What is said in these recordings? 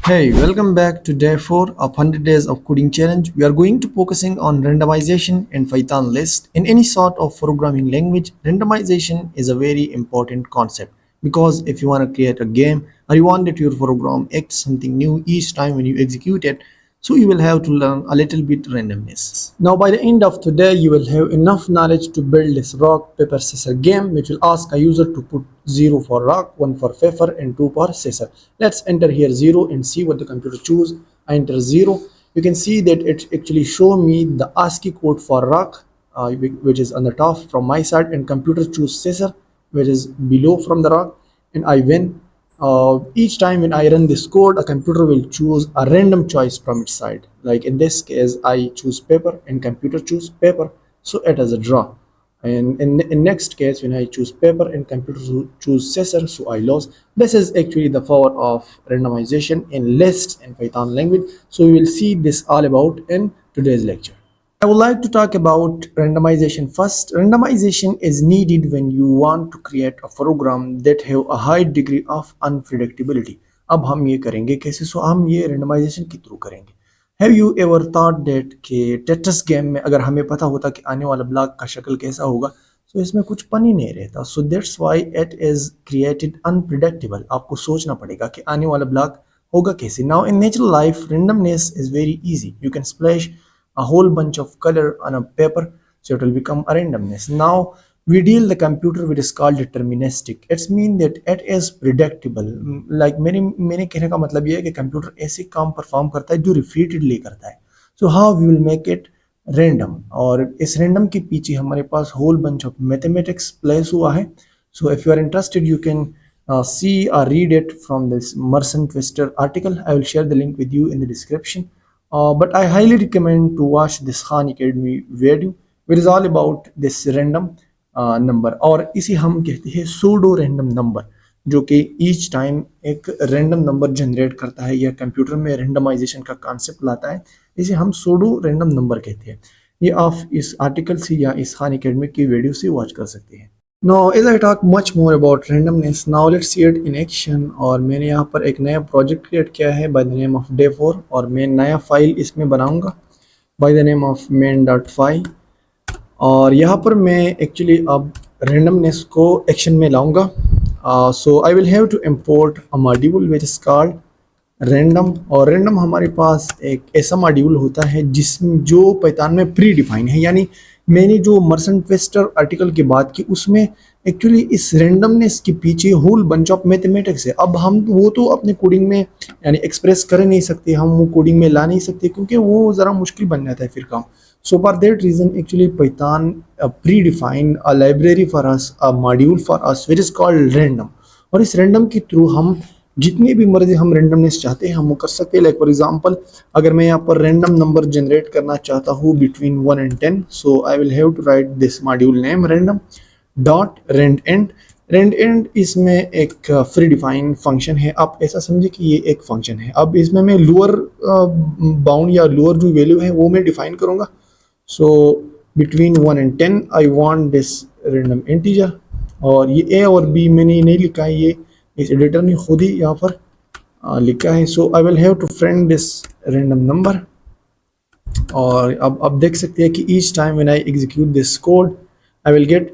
Hey, welcome back to day 4 of 100 days of coding challenge. We are going to focusing on randomization and Python list. In any sort of programming language, randomization is a very important concept because if you want to create a game or you want that your program acts something new each time when you execute it, so you will have to learn a little bit randomness. Now by the end of today, you will have enough knowledge to build this rock, paper, scissors game which will ask a user to put 0 for rock, 1 for paper and 2 for scissors. Let's enter here 0 and see what the computer choose. I enter 0. You can see that it actually show me the ASCII code for rock which is on the top from my side, and computer choose scissor which is below from the rock, and I win. Each time when I run this code, a computer will choose a random choice from its side. Like in this case, I choose paper and computer choose paper, so it is a draw. And in next case, when I choose paper and computer choose scissor, so I lose. This is actually the power of randomization in lists and Python language. So we will see this all about in today's lecture. I would like to talk about randomization first. Randomization is needed when you want to create a program that have a high degree of unpredictability. अब हम ये करेंगे कैसे? सो हम ये randomization के through करेंगे. Have you ever thought that कि टेट्रिस गेम में अगर हमें पता होता कि आने वाला ब्लॉक का शक्ल कैसा होगा, तो इसमें कुछ पन ही नहीं रहता. So that's why it is created unpredictable. आपको सोचना पड़ेगा कि आने वाला ब्लॉक होगा कैसे. Now in natural life, randomness is very easy. You can splash a whole bunch of color on a paper, so it will become a randomness. Now we deal the computer with is called deterministic. It's mean that it is predictable. Like मेरे कहने का मतलब ये है कि computer ऐसे काम perform करता है जो रिपीटेडली करता है. So how we will make it random, और इस random के पीछे हमारे पास whole bunch of mathematics place हुआ है. So if you are interested, you can see or read it from this Merson Twister article. I will share the link with you in the description. But I highly recommend to watch this Khan Academy video, which is all about this random number, और इसे हम कहते हैं pseudo random number, जो कि each time एक random number generate करता है या कंप्यूटर में रैंडमाइजेशन का कॉन्सेप्ट लाता है. इसे हम सूडो रैंडम नंबर कहते हैं. ये आप इस आर्टिकल से या इस खान एकेडमी की वीडियो से वॉच कर सकते हैं. Now as I talk much more about randomness, now let's see it in action. और मैंने यहाँ पर एक नया प्रोजेक्ट क्रिएट किया है by the name of day4, और मैं नया फाइल इसमें बनाऊंगा by the name of main.py. और यहाँ पर मैं एक्चुअली अब randomness को एक्शन में लाऊंगा. So I will have to import a module which is called random. और रैंडम हमारे पास एक ऐसा मॉड्यूल होता है जिसमें जो पाइथन में प्री डिफाइन है. यानी मैंने जो मर्सन ट्विस्टर आर्टिकल की बात की उसमें एक्चुअली इस रैंडमनेस के पीछे होल बंच ऑफ मैथमेटिक्स है. अब हम वो तो अपने कोडिंग में यानी एक्सप्रेस कर नहीं सकते, हम वो कोडिंग में ला नहीं सकते क्योंकि वो ज़रा मुश्किल बन जाता है फिर काम. So for that reason, actually Python predefined a library for us, a module for us, which is called random. और इस random के थ्रू हम जितनी भी मर्जी हम randomness चाहते हैं हम वो कर सकते हैं. लाइक फॉर एग्जांपल अगर मैं यहाँ पर random नंबर जनरेट करना चाहता हूँ between 1 and 10, so I will have to write this module name random dot randend. randend इसमें एक फ्री डिफाइन फंक्शन है. आप ऐसा समझे कि ये एक फंक्शन है. अब इसमें मैं लोअर बाउंड या लोअर जो वैल्यू है वो मैं डिफाइन करूँगा. So between 1 and 10 I want this random integer. और ये a और b मैंने नहीं लिखा है, ये इस एडिटर ने खुद ही यहाँ पर लिखा है. So I will have to print this random number. और अब देख सकते हैं कि each time when I execute this code I will get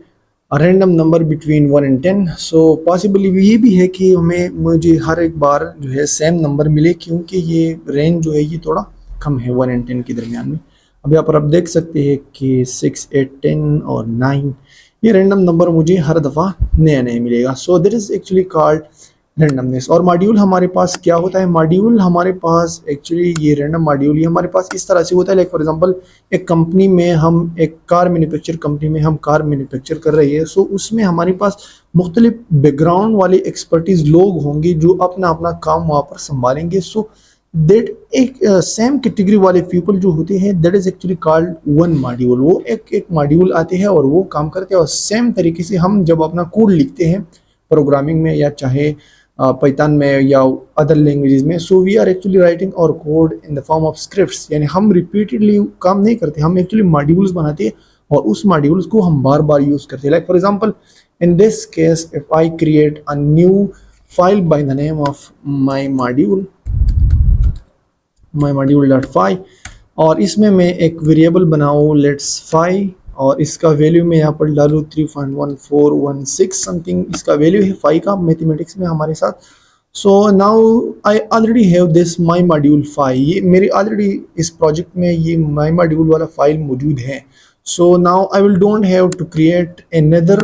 a random number between 1 and 10. So possibly ये भी है कि मुझे हर एक बार जो है सेम नंबर मिले क्योंकि ये रेंज जो है ये थोड़ा कम है 1 and 10 के दरमियान में. अब यहाँ पर आप देख सकते हैं कि 6, 8, 10 और 9 ये रैंडम नंबर मुझे हर दफ़ा नया नया मिलेगा. So that is actually called randomness. और मॉड्यूल हमारे पास क्या होता है? मॉड्यूल हमारे पास एक्चुअली ये रैंडम मॉड्यूल ये हमारे पास इस तरह से होता है. लाइक फॉर एग्जांपल एक कंपनी में हम एक कार मैन्युफैक्चर कंपनी में हम कार मैन्युफैक्चर कर रही है. सो उसमें हमारे पास मुख्तलिफ बैकग्राउंड वाले एक्सपर्टीज़ लोग होंगे जो अपना अपना काम वहाँ पर संभालेंगे. सो दैट एक सेम कैटेगरी वाले पीपल जो होते हैं that is actually called one module. वो एक मॉड्यूल आते हैं और वो काम करते हैं. और सेम तरीके से हम जब अपना कोड लिखते हैं प्रोग्रामिंग में या चाहे पाइथन में या अदर लैंग्वेजेस में, so we are actually writing our code in the form of scripts. यानी हम रिपीटेडली काम नहीं करते, हम एक्चुअली मॉड्यूल्स बनाते हैं और उस मॉड्यूल्स को हम बार बार यूज़ करते हैं. Like for example in this case if I create a new file by the name of my module, my module dot py, और इसमें मैं एक वेरिएबल बनाऊँ लेट्स फाई, और इसका वैल्यू मैं यहाँ पर डालूँ 3.1416 समथिंग इसका वैल्यू है फाई का मैथमेटिक्स में हमारे साथ। सो now I already have this my module file, ये मेरी ऑलरेडी इस प्रोजेक्ट में ये माई मॉड्यूल वाला फाइल मौजूद है। So now I will don't have to create another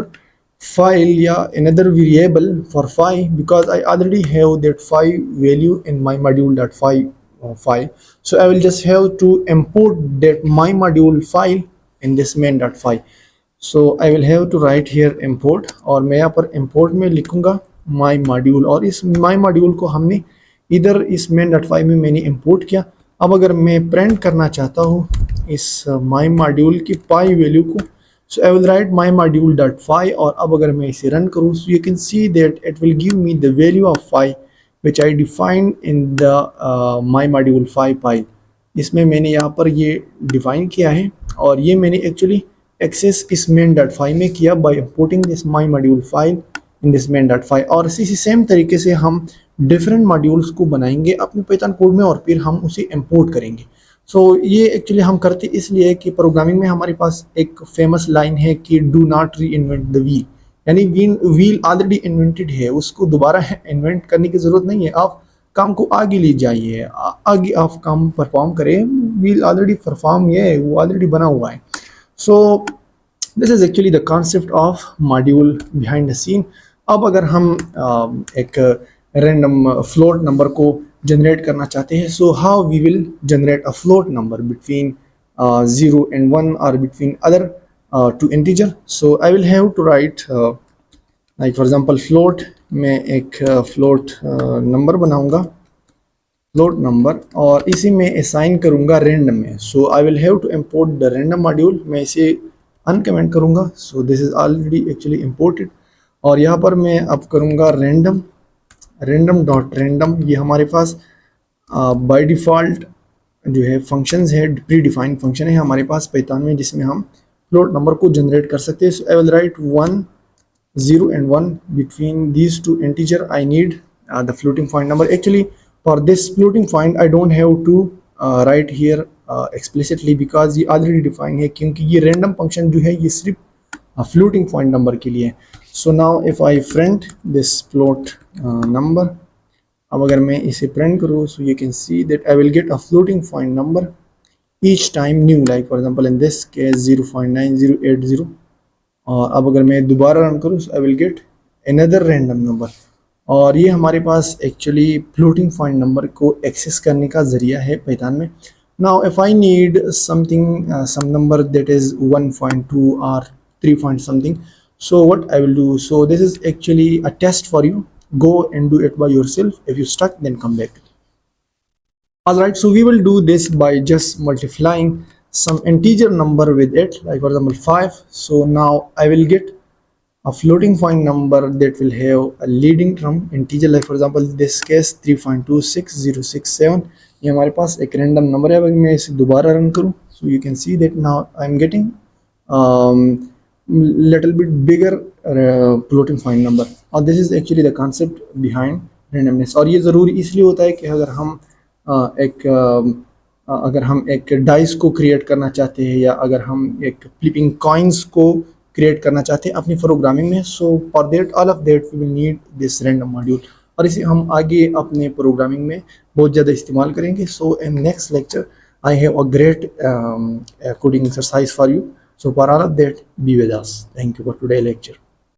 file या another variable for phi because I already have that phi value in my module.phi file. So I will just have to import that my module file in this main.phi. So I will have to write here import, और मैं यहाँ पर import में लिखूंगा my module, और इस my module को हमने इधर इस main.phi में मैंने import किया। अब अगर मैं print करना चाहता हूँ इस my module की phi वैल्यू को, so I will write my module.phi, और अब अगर मैं इसे रन करूँ so you can see that it will give me the value of phi which I defined in the my module phi file। इसमें मैंने यहाँ पर ये डिफाइन किया है, और ये मैंने एक्चुअली एक्सेस इस main.phi में किया by importing this my module file in this main.phi। और इसी सेम तरीके से हम डिफरेंट मॉड्यूल्स को बनाएंगे अपने पाइथन कोड में, और फिर हम उसे इंपोर्ट करेंगे। सो ये एक्चुअली हम करते इसलिए कि प्रोग्रामिंग में हमारे पास एक फेमस लाइन है कि डू नॉट री इन्वेंट द व्हील, यानी व्हील ऑलरेडी इन्वेंटेड है, उसको दोबारा इन्वेंट करने की ज़रूरत नहीं है। आप काम को आगे ले जाइए, आगे आप काम परफॉर्म करें, व्हील ऑलरेडी परफॉर्म है, वो ऑलरेडी बना हुआ है। So this is actually the concept of module behind the scene. अब अगर हम एक रैंडम फ्लोट नंबर को जनरेट करना चाहते हैं, so how we will generate a float number between 0 and 1 और between other two integer. So I will have to write like for example float, मैं एक फ्लोट नंबर बनाऊंगा, फ्लोट नंबर, और इसी में असाइन करूंगा रैंडम में। So I will have to import the random module, मैं इसे अनकमेंट करूंगा। So this is already actually imported, और यहाँ पर मैं अब करूंगा रैंडम, रैंडम डॉट रैंडम। ये हमारे पास बाय डिफ़ॉल्ट जो है फंक्शंस है, प्री डिफाइंड फंक्शन है हमारे पास पाइथन में, जिसमें हम फ्लोट नंबर को जनरेट कर सकते हैं। सो I will write 1 0 and 1 between these two integer I need the floating point number। actually for this floating point I don't have to write here explicitly because ये already defined है, क्योंकि ये random function जो है ये सिर्फ floating point number के लिए है। so now if I print this float number, अब अगर मैं इसे print करूँ so you can see that I will get a floating point number each time new, like for example in this case 0.9080। और अब अगर मैं दोबारा रन करूँ I will get another random number. और ये हमारे पास एक्चुअली फ्लोटिंग पॉइंट नंबर को एक्सेस करने का ज़रिया है पाइथन में। Now if I need something some number that is 1.2 और 3 point something, so what I will do, so this is actually a test for you, go and do it by yourself, if you stuck then come back। Alright, so we will do this by just multiplying some integer number with it, like for example 5। so now I will get a floating point number that will have a leading term integer, like for example this case 3.26067। ये हमारे पास एक random number है। अगर मैं इसे दोबारा run करूँ so you can see that now I am getting little bit bigger floating point number, और this is actually the concept behind randomness। और ये ज़रूरी इसलिए होता है कि अगर हम एक डाइस को क्रिएट करना चाहते हैं, या अगर हम एक फ्लिपिंग कॉइन्स को क्रिएट करना चाहते हैं अपनी प्रोग्रामिंग में, so for that all of that we will need this random module, और इसे हम आगे अपने प्रोग्रामिंग में बहुत ज़्यादा इस्तेमाल करेंगे। So in next lecture I have a great coding exercise for you, so for all of that be with us. Thank you for today lecture.